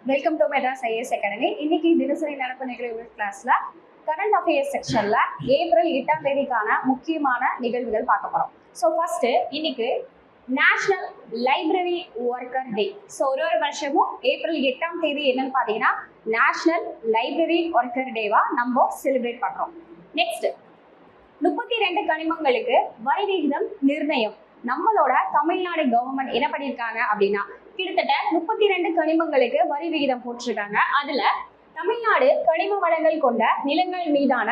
Welcome to Madras IAS academy. இன்னைக்கு தினசரி நடப்பு நிகழ்வுகள் கிளாஸ்ல கரண்ட் அஃபேர்ஸ் செக்ஷன்ல ஏப்ரல் 8ஆம் தேதிக்கான முக்கியமான நிகழ்வுகள் பார்க்க போறோம். ஸோ ஃபர்ஸ்ட் இன்னைக்கு நேஷனல் லைப்ரரி ஒர்க்கர் டே. ஸோ ஒரு வருஷமும் ஏப்ரல் 8ஆம் தேதி என்னன்னு பார்த்தீங்கன்னா நேஷனல் லைப்ரரி ஒர்க்கர் டேவா நம்ம செலிப்ரேட் பண்றோம். நெக்ஸ்ட் 32 கனிமங்களுக்கு வரி விகிதம் நிர்ணயம். நம்மளோட தமிழ்நாடு கவர்மெண்ட் என்ன பண்ணியிருக்காங்க அப்படின்னா கிட்டத்தட்ட 32 கனிமங்களுக்கு வரி விகிதம் போட்டிருக்காங்க. அதுல தமிழ்நாடு கனிம வளங்கள் கொண்ட நிலங்கள் மீதான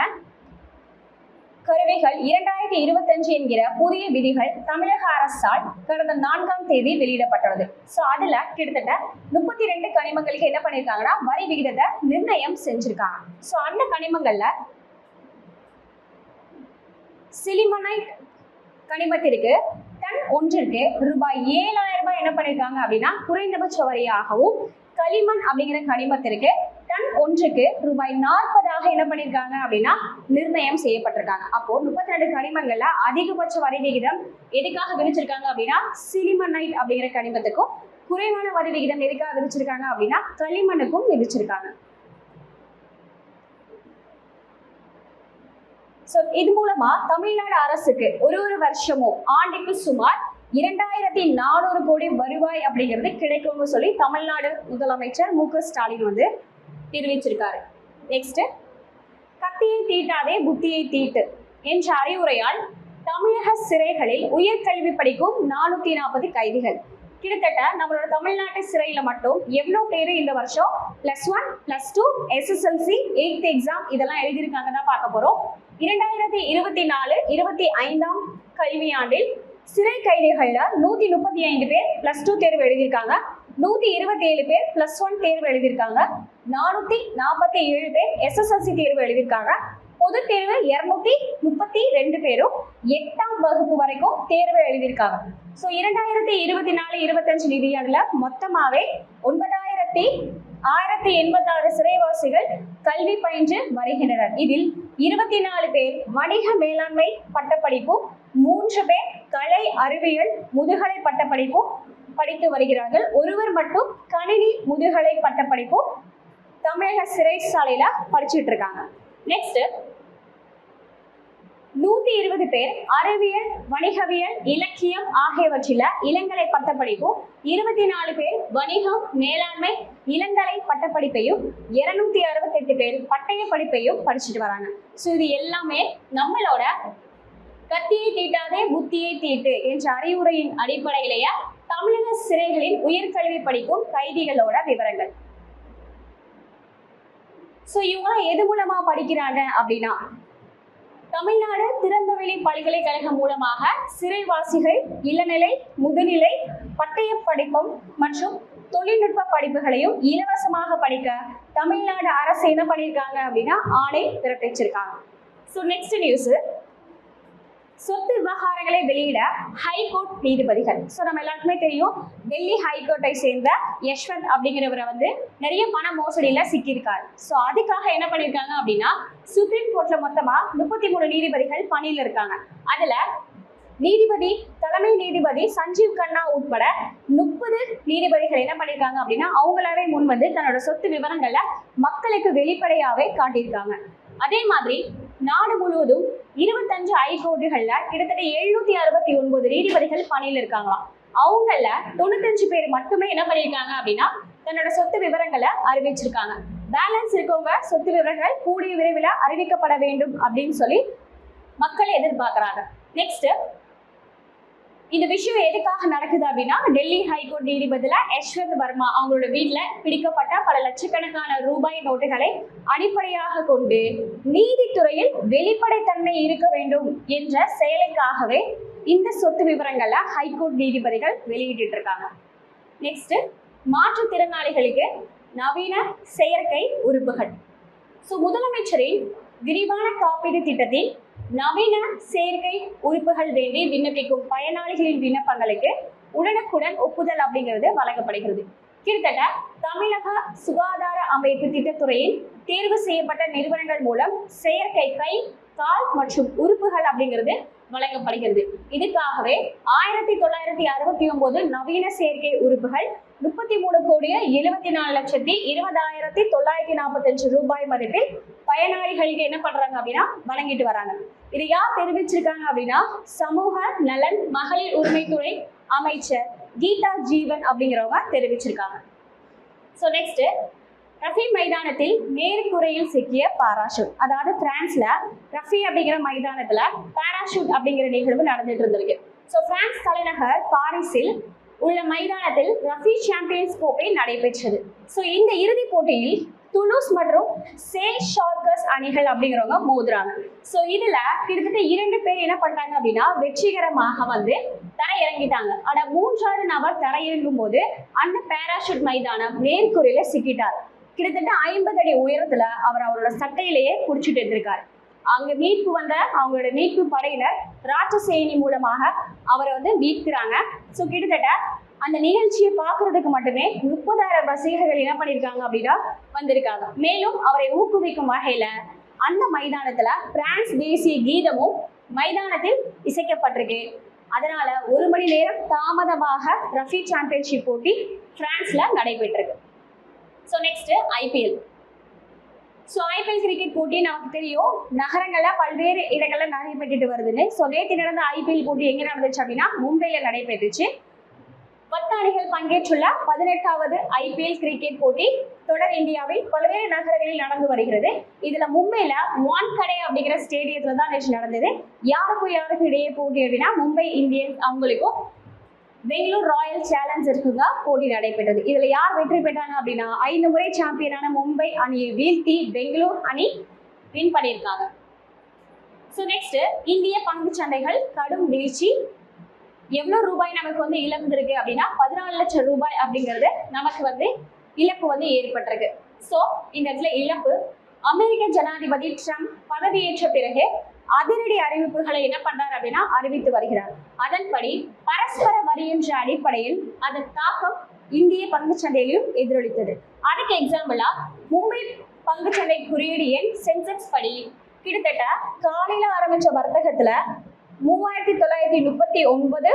கருவிகள் 2025 என்கிற புதிய விதிகள் தமிழக அரசால் கடந்த 4ஆம் தேதி வெளியிடப்பட்டுள்ளது. ஸோ அதுல கிட்டத்தட்ட 32 கனிமங்களுக்கு என்ன பண்ணியிருக்காங்கன்னா வரி விகிதத்தை நிர்ணயம் செஞ்சிருக்காங்க. ஸோ அந்த கனிமங்கள்ல சிலிமனைட் கனிமத்திற்கு டன் ஒன்றிற்கு ரூபாய் 7,000 என்ன பண்ணிருக்காங்க அப்படின்னா குறைந்தபட்ச வரியாகவும், களிமண் அப்படிங்கிற கனிமத்திற்கு டன் ஒன்றுக்கு ரூபாய் 40 என்ன பண்ணிருக்காங்க அப்படின்னா நிர்ணயம் செய்யப்பட்டிருக்காங்க. அப்போ 32 கனிமங்கள்ல அதிகபட்ச வரி விகிதம் எதுக்காக விதிச்சிருக்காங்க அப்படின்னா சிலிமனைட் அப்படிங்கிற கனிமத்துக்கும், குறைவான வரி விகிதம் எதுக்காக விதிச்சிருக்காங்க அப்படின்னா களிமண்ணுக்கும் விதிச்சிருக்காங்க. ஸோ இது மூலமா தமிழ்நாடு அரசுக்கு ஒரு வருஷமும் ஆண்டுக்கு சுமார் 2400 கோடி வருவாய் அப்படிங்கிறது கிடைக்கும்னு சொல்லி தமிழ்நாடு முதலமைச்சர் மு.க. ஸ்டாலின் தெரிவிச்சிருக்காரு. நெக்ஸ்ட், கத்தியை தீட்டாதே புத்தியை தீட்டு என்ற அறிவுரையால் தமிழக சிறைகளில் உயர்கல்வி படிக்கும் 440 கைதிகள். கிட்டத்தட்ட நம்மளோட தமிழ்நாட்டு சிறையில மட்டும் எவ்வளவு பேரு இந்த வருஷம் +1, +2, SSLC 8th எக்ஸாம் இதெல்லாம் எழுதியிருக்காங்க தான் பார்க்க போறோம். 2024-25 கல்வியாண்டில் சிறை கைதிகள்ல 135 பேர் +2 தேர்வு எழுதியிருக்காங்க, 127 பேர் +1 தேர்வு எழுதியிருக்காங்க, 447 பேர் SSLC தேர்வு எழுதியிருக்காங்க. பொது தேர்வு 232 பேரும் 8ஆம் வகுப்பு வரைக்கும் தேர்வு எழுதியிருக்காங்க. ஸோ 2024-25 நிதியாண்டுல மொத்தமாவே 9,186 சிறைவாசிகள் கல்வி பயின்று வருகின்றனர். இதில் 24 பேர் வணிக மேலாண்மை பட்டப்படிப்பும், 3 பேர் கலை அறிவியல் முதுகலை பட்டப்படிப்பும் படித்து வருகிறார்கள். ஒருவர் மட்டும் கணினி முதுகலை பட்டப்படிப்பும் தமிழக சிறைச்சாலையில படிச்சுட்டு இருக்காங்க. நெக்ஸ்ட், 120 பேர் அறிவியல், வணிகவியல், இலக்கியம் ஆகியவற்றில இளங்கலை பட்டப்படிப்பும், 24 பேர் வணிகம், மேலாண்மை, இளங்கலை பட்டப்படிப்பையும், 268 பேர் பட்டய படிப்பையும் படிச்சுட்டு வராங்க. ஸோ இது எல்லாமே நம்மளோட கத்தியை தீட்டாதே புத்தியை தீட்டு என்ற அறிவுரையின் அடிப்படையிலேயே தமிழக சிறைகளில் உயர்கல்வி படிக்கும் கைதிகளோட விவரங்கள். ஸோ இவங்க எது மூலமா படிக்கிறாங்க அப்படின்னா தமிழ்நாடு திறந்தவெளி பல்கலைக்கழகம் மூலமாக சிறைவாசிகள் இளநிலை, முதுநிலை, பட்டய படிப்பும் மற்றும் தொழில்நுட்ப படிப்புகளையும் இலவசமாக படிக்க தமிழ்நாடு அரசு என்ன பண்ணியிருக்காங்க அப்படின்னா ஆணை பிறப்பிச்சிருக்காங்க. ஸோ நெக்ஸ்ட் நியூஸ், சொத்து விவகாரங்களை வெளியிட ஹைகோர்ட் நீதிபதிகள். ஸோ நம்ம எல்லாருக்குமே தெரியும் டெல்லி ஹைகோர்ட்டை சேர்ந்த யஷ்வந்த் அப்படிங்கிறவரை நிறைய பண மோசடியில சிக்கியிருக்காரு. ஸோ அதுக்காக என்ன பண்ணியிருக்காங்க அப்படின்னா சுப்ரீம் கோர்ட்ல மொத்தமா 33 நீதிபதிகள் பணியில் இருக்காங்க. அதுல தலைமை நீதிபதி சஞ்சீவ் கண்ணா உட்பட 30 நீதிபதிகள் என்ன பண்ணியிருக்காங்க அப்படின்னா அவங்களாவே முன் தன்னோட சொத்து விவரங்களை மக்களுக்கு வெளிப்படையாவே காட்டியிருக்காங்க. அதே மாதிரி நாடு முழுவதும் 25 ஹைகோர்ட்டுகள்ல கிட்டத்தட்ட 769 நீதிபதிகள் பணியில் இருக்காங்களாம். அவங்கள 95 பேர் மட்டுமே என்ன பண்ணியிருக்காங்க அப்படின்னா தன்னோட சொத்து விவரங்களை அறிவிச்சிருக்காங்க. பேலன்ஸ் இருக்கவங்க சொத்து விவரங்கள் கூடிய விரைவில் அறிவிக்கப்பட வேண்டும் அப்படின்னு சொல்லி மக்கள் எதிர்பார்க்கிறாங்க. நெக்ஸ்ட், இந்த விஷயம் எதுக்காக நடக்குது அப்படின்னா டெல்லி ஹைகோர்ட் நீதிபதியில யஷ்வந்த் வர்மா அவங்களோட வீட்டுல பிடிக்கப்பட்ட பல லட்சக்கணக்கான ரூபாய் நோட்டுகளை அடிப்படையாக கொண்டு நீதித்துறையில் வெளிப்படைத்தன்மை இருக்க வேண்டும் என்ற செயலுக்காகவே இந்த சொத்து விவரங்களை ஹைகோர்ட் நீதிபதிகள் வெளியிட்டு இருக்காங்க. நெக்ஸ்ட், மாற்றுத்திறனாளிகளுக்கு நவீன செயற்கை உறுப்புகள். ஸோ முதலமைச்சரின் விரிவான காப்பீடு திட்டத்தில் நவீன செயற்கை உறுப்புகள் வேண்டி விண்ணப்பிக்கும் பயனாளிகளின் விண்ணப்பங்களுக்கு உடனுக்குடன் ஒப்புதல் அப்படிங்கிறது வழங்கப்படுகிறது. கிட்டத்தட்ட தமிழக சுகாதார அமைப்பு திட்டத்துறையில் தேர்வு செய்யப்பட்ட நிறுவனங்கள் மூலம் செயற்கை கை, கால் மற்றும் உறுப்புகள் அப்படிங்கிறது வழங்கப்படுகிறது. இதுக்காகவே 1969 நவீன சேர்க்கை உறுப்புகள் 33,74,20,945 ரூபாய் மதிப்பில் பயனாளிகளுக்கு என்ன பண்றாங்க அப்படின்னா வழங்கிட்டு வராங்க. இது யார் தெரிவிச்சிருக்காங்க அப்படின்னா சமூக நலன் மகளிர் உரிமைத்துறை அமைச்சர் கீதா ஜீவன் அப்படிங்கிறவங்க தெரிவிச்சிருக்காங்க. ஸோ நெக்ஸ்ட், ரஃபி மைதானத்தில் மேற்கூரையில் சிக்கிய பாராஷூட். அதாவது பிரான்ஸ்ல ரஃபி அப்படிங்கிற மைதானத்துல பாராஷூட் அப்படிங்கிற நிகழ்வு நடந்துட்டு இருந்திருக்கு. ஸோ பிரான்ஸ் தலைநகர் பாரிஸில் உள்ள மைதானத்தில் ரஃபி சாம்பியன்ஸ் கோப்பை நடைபெற்றது. ஸோ இந்த இறுதிப் போட்டியில் துலூஸ் மற்றும் சேல் ஷார்க்கர்ஸ் அணிகள் அப்படிங்கிறவங்க மோதுறாங்க. ஸோ இதுல கிட்டத்தட்ட 2 பேர் என்ன பண்றாங்க அப்படின்னா வெற்றிகரமாக தரையிறங்கிட்டாங்க. ஆனா 3வது நபர் தரையிறங்கும் போது அந்த பாராஷூட் மைதானம் மேற்கூரையில சிக்கிட்டார். கிட்டத்தட்ட 50 அடி உயரத்துல அவர் அவரோட சட்டையிலேயே குடிச்சிட்டு இருந்திருக்காரு. அங்க மீட்பு வந்த அவங்களோட மீட்பு படையினர் ராட்சசேனி மூலமாக அவரை மீட்கிறாங்க. ஸோ கிட்டத்தட்ட அந்த நிகழ்ச்சியை பார்க்கறதுக்கு மட்டுமே 30,000 ரசிகர்கள் என்ன பண்ணியிருக்காங்க அப்படின்னா வந்திருக்காங்க. மேலும் அவரை ஊக்குவிக்கும் வகையில அந்த மைதானத்துல பிரான்ஸ் தேசிய கீதமும் மைதானத்தில் இசைக்கப்பட்டிருக்கு. அதனால 1 மணி நேரம் தாமதமாக ரஃபி சாம்பியன்ஷிப் போட்டி பிரான்ஸ்ல நடைபெற்றிருக்கு. So next IPL. So IPL cricket போட்டி நமக்கு தெரியும் நகரங்கள்ல பல்வேறு இடங்கள்ல நடைபெற்றுட்டு வருதுன்னு. ஸோ நேற்று நடந்த ஐபிஎல் போட்டி எங்க நடந்துச்சு அப்படின்னா மும்பையில நடைபெற்றுச்சு. 10 அணிகள் பங்கேற்றுள்ள 18வது ஐபிஎல் கிரிக்கெட் போட்டி தொடர் இந்தியாவில் பல்வேறு நகரங்களில் நடந்து வருகிறது. இதுல மும்பையில வான்கடே அப்படிங்கிற ஸ்டேடியத்துல தான் நேற்று நடந்தது. யாருக்கும் இடையே போட்டி அப்படின்னா மும்பை இந்தியன்ஸ் அவங்களுக்கும் பெங்களூர் ராயல் சேலஞ்சர்ஸுக்கு போட்டி நடைபெற்றது. இதுல யார் வெற்றி பெற்றாங்க அப்படின்னா 5 முறை சாம்பியனான மும்பை அணியை வீழ்த்தி பெங்களூர் அணி வின் பண்ணியிருக்காங்க. ஸோ நெக்ஸ்ட், இந்திய பங்கு சந்தைகள் கடும் வீழ்ச்சி. எவ்வளவு ரூபாய் நமக்கு இழந்திருக்கு அப்படின்னா 14 லட்சம் ரூபாய் அப்படிங்கிறது நமக்கு இழப்பு ஏற்பட்டிருக்கு. ஸோ இந்த இடத்துல இழப்பு அமெரிக்க ஜனாதிபதி ட்ரம்ப் பதவியேற்ற பிறகு அதிரடி அறிவிப்புகளை என்ன பண்றாரு அப்படின்னா அறிவித்து வருகிறார். அதன்படி பரஸ்பர வரி என்ற அடிப்படையில் அதன் தாக்கம் இந்திய பங்குச்சந்தையிலும் எதிரொலித்தது. அதுக்கு எக்ஸாம்பிளா மும்பை பங்குச்சந்தை குறியீடு எண் சென்செக்ஸ் படி கிட்டத்தட்ட காலையில ஆரம்பிச்ச வர்த்தகத்துல 3939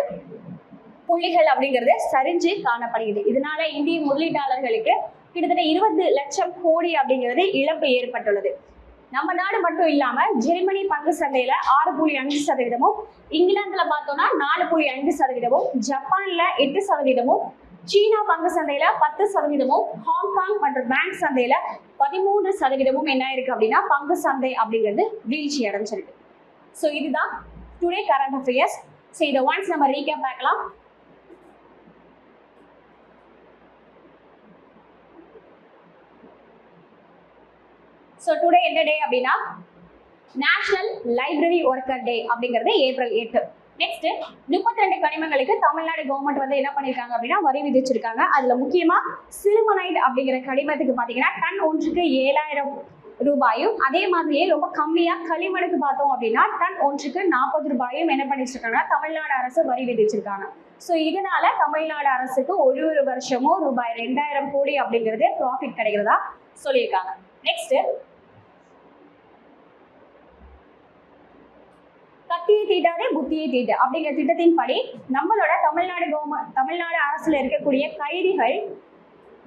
புள்ளிகள் அப்படிங்கிறது சரிஞ்சு காணப்படுகிறது. இதனால இந்திய முதலீட்டாளர்களுக்கு கிட்டத்தட்ட 20 லட்சம் கோடி அப்படிங்கிறது இழப்பு ஏற்பட்டுள்ளது. நம்ம நாடு மட்டும் இல்லாம ஜெர்மனி பங்கு சந்தையில 6.5%, இங்கிலாந்துல பார்த்தோம்னா 4.5%, ஜப்பான்ல 8%, சீனா பங்கு சந்தையில 10%, ஹாங்காங் மற்றும் பேங்க் சந்தையில 13% என்ன இருக்கு அப்படின்னா பங்கு சந்தை அப்படிங்கிறது வீழ்ச்சி அடைஞ்சிருக்கு. ஸோ இதுதான் டுடே கரண்ட் அஃபேர்ஸ். ஸோ இதை ஒன்ஸ் நம்ம ரீகேப் பார்க்கலாம். ஸோ டுடே என்ன டே அப்படின்னா நேஷனல் லைப்ரரி ஒர்க்கர் டே அப்படிங்கிறது ஏப்ரல் 8. நெக்ஸ்ட் 32 கனிமங்களுக்கு தமிழ்நாடு கவர்மெண்ட் என்ன பண்ணியிருக்காங்க அப்படின்னா வரி விதிச்சிருக்காங்க. அதுல முக்கியமா சிலுமனைட் அப்படிங்கிற கனிமத்துக்கு பாத்தீங்கன்னா டன் ஒன்றுக்கு 7,000 ரூபாயும், அதே மாதிரியே ரொம்ப கம்மியா களிமணுக்கு பார்த்தோம் அப்படின்னா டன் ஒன்றுக்கு 40 ரூபாயும் என்ன பண்ணிச்சிருக்காங்கன்னா தமிழ்நாடு அரசு வரி விதிச்சிருக்காங்க. ஸோ இதனால தமிழ்நாடு அரசுக்கு ஒரு வருஷமும் ரூபாய் 2,000 கோடி அப்படிங்கிறது ப்ராஃபிட் கிடைக்கிறதா சொல்லியிருக்காங்க. நெக்ஸ்ட், கத்தியை தீட்டாதே புத்தியை தீட்டு அப்படிங்கிற திட்டத்தின்படி நம்மளோட தமிழ்நாடு அரசுல இருக்கக்கூடிய கைதிகள்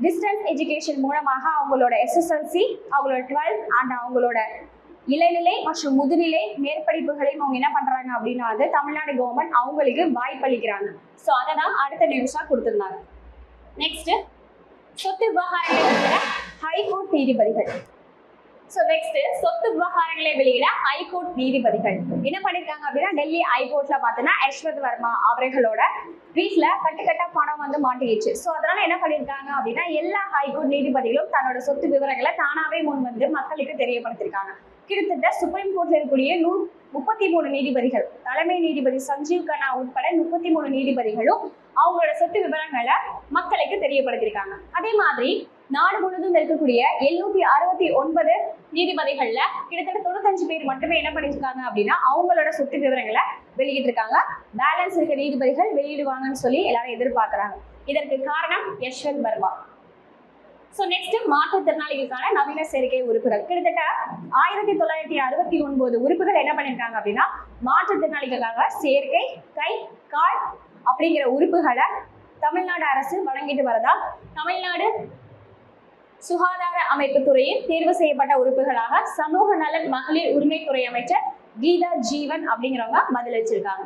டிஸ்டன்ஸ் எஜுகேஷன் மூலமாக அவங்களோட SSLC, அவங்களோட 12th அண்ட் அவங்களோட இளநிலை மற்றும் முதுநிலை மேற்படிப்புகளையும் அவங்க என்ன பண்றாங்க அப்படின்னா தமிழ்நாடு கவர்மெண்ட் அவங்களுக்கு வாய்ப்பளிக்கிறாங்க. ஸோ அதை தான் அடுத்த நியூஸா கொடுத்துருந்தாங்க. நெக்ஸ்ட், சொத்து விவகாரங்களை ஹைகோர்ட் நீதிபதிகள். ஸோ நெக்ஸ்ட், சொத்து விவகாரங்களை வெளியிட ஹைகோர்ட் நீதிபதிகள் என்ன பண்ணிருக்காங்க அப்படின்னா டெல்லி ஹைகோர்ட்ல பார்த்தோன்னா யஷ்வந்த் வர்மா அவர்களோட வீட்டுல கட்டுக்கட்டா பணம் மாட்டிடுச்சு. ஸோ அதனால என்ன பண்ணிருக்காங்க அப்படின்னா எல்லா ஹைகோர்ட் நீதிபதிகளும் தன்னோட சொத்து விவரங்களை தானாவே முன் மக்களுக்கு தெரியப்படுத்திருக்காங்க. கிட்டத்தட்ட சுப்ரீம் கோர்ட்ல இருக்கக்கூடிய 33 நீதிபதிகள், தலைமை நீதிபதி சஞ்சீவ் கண்ணா உட்பட 33 நீதிபதிகளும் அவங்களோட சொத்து விவரங்களை மக்களுக்கு தெரியப்படுத்திருக்காங்க. அதே மாதிரி நாடு முழுவதும் இருக்கக்கூடிய 769 நீதிபதிகள்ல கிட்டத்தட்ட 95 பேர் மட்டுமே என்ன பண்ணிருக்காங்க அப்படின்னா அவங்களோட சொத்து விவரங்களை வெளியிட்டு இருக்காங்க. பேலன்ஸ் இருக்க நீதிபதிகள் வெளியிடுவாங்கன்னு சொல்லி எல்லாரும் எதிர்பார்க்கிறாங்க. இதற்கு காரணம் யஷ்வந்த் வர்மா. ஸோ நெக்ஸ்ட் மாற்றுத்திறனாளிகளுக்கான நவீன சேர்க்கை உறுப்புகள் கிட்டத்தட்ட 1969 உறுப்புகள் என்ன பண்ணியிருக்காங்க அப்படின்னா மாற்றுத்திறனாளிகளுக்காக சேர்க்கை கை கால் அப்படிங்கிற உறுப்புகளை தமிழ்நாடு அரசு வழங்கிட்டு வரதா தமிழ்நாடு சுகாதார அமைப்பு துறையில் தேர்வு செய்யப்பட்ட உறுப்புகளாக சமூக நலன் மகளிர் உரிமைத்துறை அமைச்சர் கீதா ஜீவன் அப்படிங்கிறவங்க பதிலளிச்சிருக்காங்க.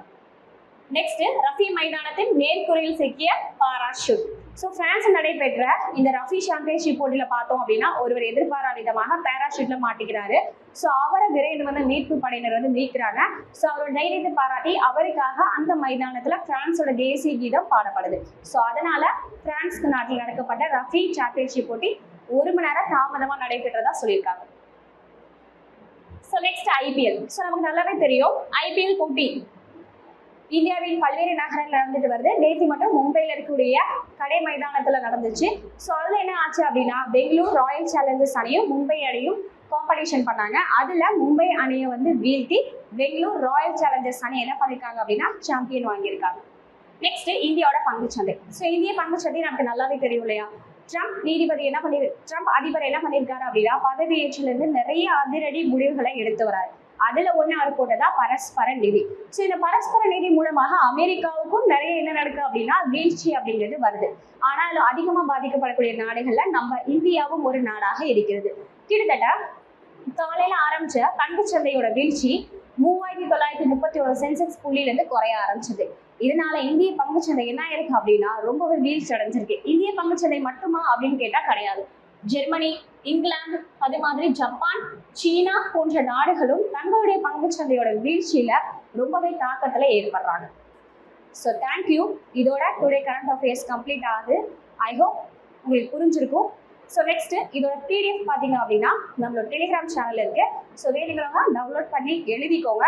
நெக்ஸ்ட் ரஃபி மைதானத்தின் மேற்கூரையில் சிக்கிய பாராஷூட். ஸோ பிரான்ஸ் நடைபெற்ற இந்த ரஃபி சாம்பியன்ஷிப் போட்டியில் பார்த்தோம் அப்படின்னா ஒருவர் எதிர்பாராத விதமாக பேராஷூட்ல மாட்டிக்கிறாரு. ஸோ அவரை விரைந்து வந்து மீட்பு படையினர் வந்து மீட்கிறாங்க. ஸோ அவரோட தைரியத்தை பாராட்டி அவருக்காக அந்த மைதானத்தில் பிரான்ஸோட தேசிய கீதம் பாடப்படுது. ஸோ அதனால பிரான்ஸ் நாட்டில் நடக்கப்பட்ட ரஃபி சாம்பியன்ஷிப் போட்டி 1 மணி நேரம் தாமதமாக நடைபெற்றதா சொல்லியிருக்காங்க. So next IPL. ஸோ நமக்கு நல்லாவே தெரியும் ஐபிஎல் போட்டி இந்தியாவின் பல்வேறு நகரங்கள் நடந்துட்டு வருது. நேற்று மட்டும் மும்பையில் இருக்கக்கூடிய கடை மைதானத்துல நடந்துச்சு. ஸோ அதுல என்ன ஆச்சு அப்படின்னா பெங்களூர் ராயல் சேலஞ்சர்ஸ் அணியும் மும்பை அணியும் காம்படிஷன் பண்ணாங்க. அதுல மும்பை அணியை வந்து வீழ்த்தி பெங்களூர் ராயல் சேலஞ்சர்ஸ் அணி என்ன பண்ணிருக்காங்க அப்படின்னா சாம்பியன் வாங்கியிருக்காங்க. நெக்ஸ்ட் இந்தியாவோட பங்குச்சந்தை. ஸோ இந்திய பங்குச்சந்தை நமக்கு நல்லாவே தெரியும் இல்லையா. ட்ரம்ப் அதிபர் என்ன பண்ணியிருக்காரு அப்படின்னா பதவியேற்றிலிருந்து நிறைய அதிரடி முடிவுகளை எடுத்து வராரு. அதுல ஒண்ணு அவர் போட்டதா பரஸ்பர நிதி. ஸோ இந்த பரஸ்பர நிதி மூலமாக அமெரிக்காவுக்கும் நிறைய என்ன நடக்குது அப்படின்னா வீழ்ச்சி அப்படிங்கிறது வருது. ஆனாலும் அதிகமா பாதிக்கப்படக்கூடிய நாடுகள்ல நம்ம இந்தியாவும் ஒரு நாடாக இருக்கிறது. கிட்டத்தட்ட காலையில ஆரம்பிச்ச பங்குச்சந்தையோட வீழ்ச்சி 3931 சென்செக்ஸ் புள்ளியிலிருந்து குறைய ஆரம்பிச்சது. இதனால இந்திய பங்குச்சந்தை என்ன இருக்கு அப்படின்னா ரொம்பவே வீழ்ச்சி அடைஞ்சிருக்கு. இந்திய பங்குச்சந்தை மட்டுமா அப்படின்னு கேட்டா கிடையாது. ஜெர்மனி, இங்கிலாந்து, அதே மாதிரி ஜப்பான், சீனா போன்ற நாடுகளும் தங்களுடைய பங்குச்சந்தையோட வீழ்ச்சியில ரொம்பவே தாக்கத்துல ஏற்படுறாங்க. So thank you. இதோட டுடே கரண்ட் அஃபேர்ஸ் கம்ப்ளீட் ஆகுது. ஐ ஹோப் உங்களுக்கு புரிஞ்சிருக்கும். ஸோ நெக்ஸ்ட் இதோட பிடிஎஃப் பார்த்தீங்க அப்படின்னா நம்மளோட டெலிகிராம் சேனல் இருக்கு. ஸோ வேணுங்கிறவங்க டவுன்லோட் பண்ணி எழுதிக்கோங்க.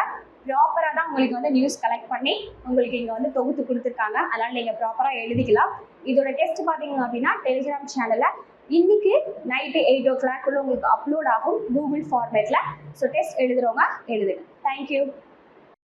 ப்ராப்பராக தான் உங்களுக்கு வந்து நியூஸ் கலெக்ட் பண்ணி உங்களுக்கு இங்கே வந்து தொகுத்து கொடுத்துருக்காங்க. அதனால் நீங்கள் ப்ராப்பராக எழுதிக்கலாம். இதோட டெஸ்ட் பார்த்தீங்க அப்படின்னா டெலிகிராம் சேனலில் இன்னைக்கு நைட்டு 8 o'clock உங்களுக்கு அப்லோட் ஆகும் கூகுள் ஃபார்மேட்டில். ஸோ டெஸ்ட் எழுதுறவங்க எழுதுங்க. தேங்க்யூ.